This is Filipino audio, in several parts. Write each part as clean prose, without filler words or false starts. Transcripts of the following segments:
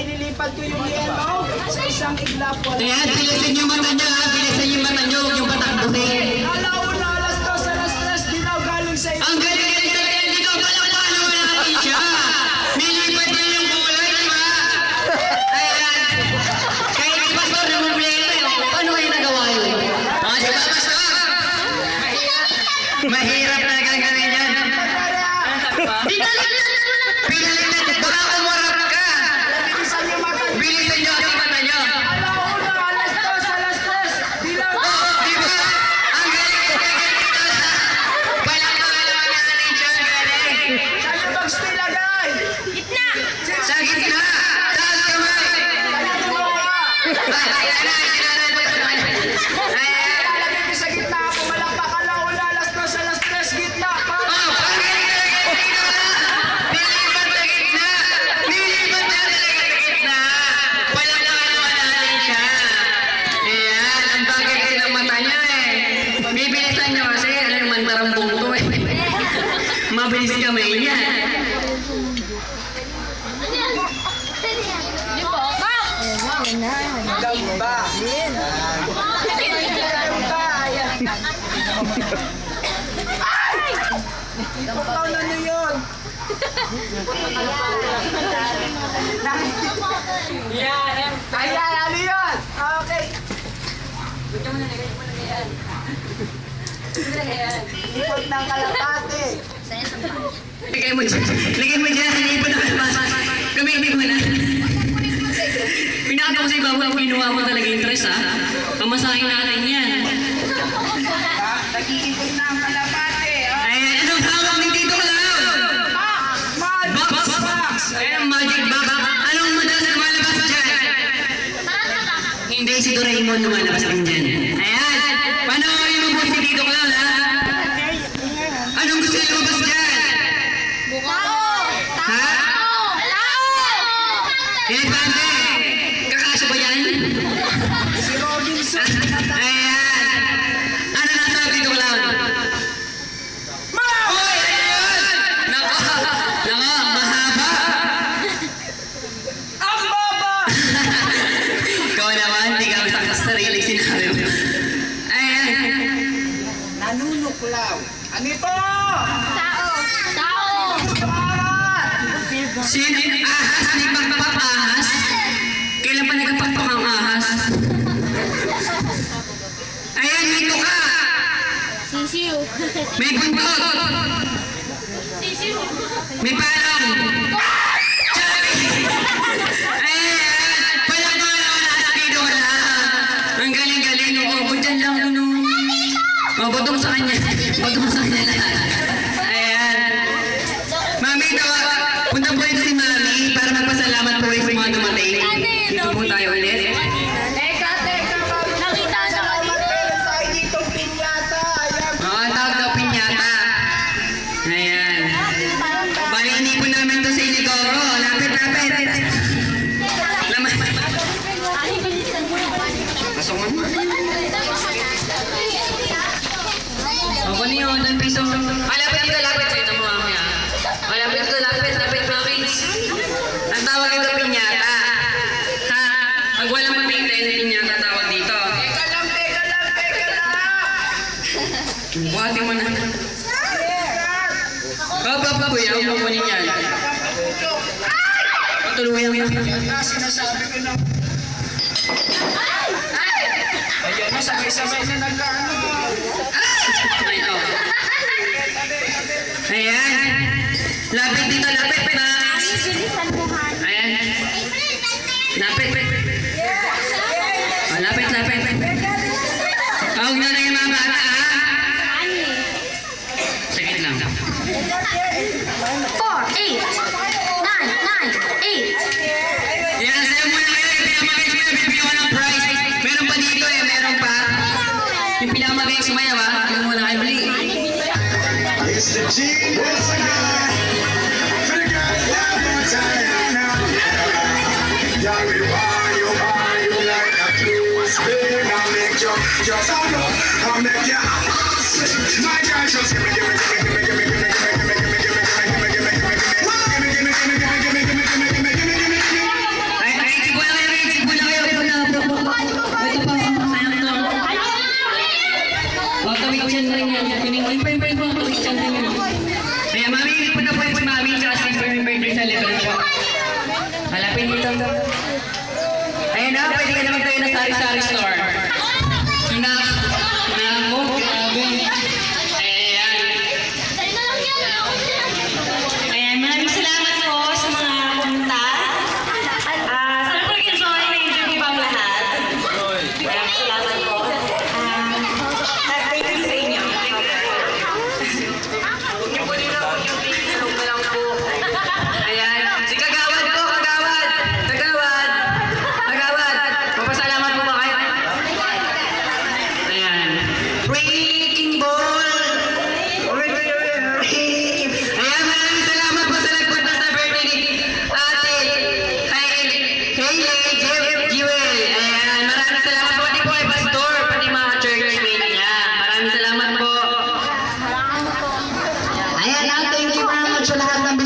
Ililipat ko yung yellow sa isang iglap. Ayan, bilisan yung mata niya, ha? Bilisan yung mata niyo, yung patakbuhin. Alauna, alas 2, alas 3, dinaw galing sa iyo. Ang galing-galing talaga yan dito, palakpakan naman natin siya. Nilipat niya yung kulay, di ba? Ayan. Kahit di pastor na problema yun, paano kayo nagawa yun? Di ba, pastor? Mahirap talaga ang gawin yan. Pinalignat, baka umurap ka. Bilisan niyo ang mata niyo. Alauna, alas 2, alas 3, dinaw. Di ba? Ang galing dito sa palakpakan naman natin siya, ang galing. Saan yung bags nilagay? Sa gitna! Taas kamay! Lalagay ko sa gitna, pumalakpak. Alauna, alas 2, alas 3, gitna. Nilipat sa gitna! Nilipat na talaga sa gitna! Palakpakan naman natin siya. Ayan, ang bagay kayo ng mata niya eh. Bibilisan niyo kasi, ano yung mantarambong to eh. Mabilis kamay niya. Di ba? Gamba. Gamba. Ayan. Ay! Ikaw na nyo yun. Ayan. Ayan, ano yun? Okay. Ipot ng kalapate. Lagay mo dyan. Lagay mo dyan. Hindi pa nakalabas. Gamitin mo na. Pinakita ko sa iba kung kinuha mo talaga interest ha. Pamasahin natin yan. Nag-iipot na ang kalapate. Ayan, anong hawak ni Tito Clown? Box! Ayan, magic box. Anong madalas lumalabas dyan? Hindi si Doraemon lumalabas din dyan. Ayan, panoorin mo po si Tito Clown ha. Anong gusto niyo lumabas dyan? Ha? Elefante! Kakasya ba yan? Si Robinson. Ayan! Ano nasa Tito Clown? Hoy! Ano yun? Nako! Nako! Mahaba! Ang baba! Ikaw naman, hindi ka masakit sa sarili sinabi mo. Ayan! Nanunuklaw. Ano ito? Sino? Ahas? Nagpakpak ahas? Kailan pa nagpakpak ang ahas? Ayan, dito ka! Sisiu. May buntot! Sisiu. May palong! Chabi! Ayan! Palakpakan naman ang aspido ka na! Ang galing-galing! Oo, dyan lang nun. O, butong sa kanya. Butong sa kanya lahat. Ayan! Mami, punta po rin si Mami para magpasalamat po rin sa mga dumating. Dito po tayo ulit. Teka. Nakita na Salamat kami. meron tayo dito pinyata. Ayan. Oo, ang tawag daw pinyata. Ayan. Bali, hindi po namin to sa Iligoro. Lapit. Laman. Ay, bilisan mo. Pasok mo. O, kung yun, ang piso. Malapit dito, lapit. Ito mo, mamaya. Malapit dito, lapit, mga kids. Ang tawag ito, pinyata. Ha? Pag walang pamingin, pinyata tawag dito. Teka lang. Buhati mo na. Papa, kuya, huwag mo kunin yan. Patuluyan mo. Sinasabi ko na. Ayan na, sabay-sabay na nagkaano. Ito. Ayan. Lapit dito, lapit, Max. Bilisan mo, Han. Ayan. Lapit. Oh, lapit. Huwag na na yung mga bata, ha? Ani. Sakit lang. 4, 8, 9, 8. Yan, sayo muna kayo. Yung pinakamagaling sumayaw, bibigyan ko ng prize. Meron pa dito meron pa. Yung pinakamagaling sumayaw, ha? Yung muna kayo muli. It's the genius guy. Figure out more time now. Yeah, we buy you like a blue spin. I make you just follow. I make you my girl just give me. Ay, sipo na kayo. Ito pa, sayang to. O, tawid dyan rin yan. Pining po, tawid dyan rin yan. Kaya, mami, punta po si mami, tsaka si birthday celebration. Malapit dito. Ayun na, pwede ka naman tayo na sari-sari store. Hinak mo, grabe. Ayan. Ayan, maraming salamat po sa mga pumunta. Sana po nag-enjoy na enjoy po ang lahat. Maraming salamat po. Thank you sa inyo. Ayan. Si Kagawad po, Kagawad. Papasalamat po ba kayo?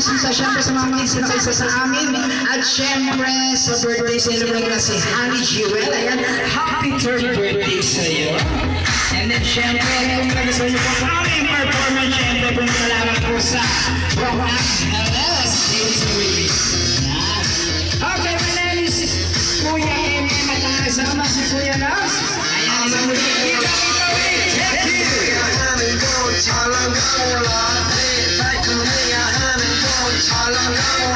bisita syempre sa mga minsan na isa sa amin. At syempre sa birthday celebrate na si Honey Jewel. Ayan, happy third birthday sa iyo. And then syempre, kung gusto niyo po sa aming performance, syempre kung salamat po sa Romax LS Days Release. Okay, my name is Kuya Eme. At kasama si Kuya Nas. Ayan, sa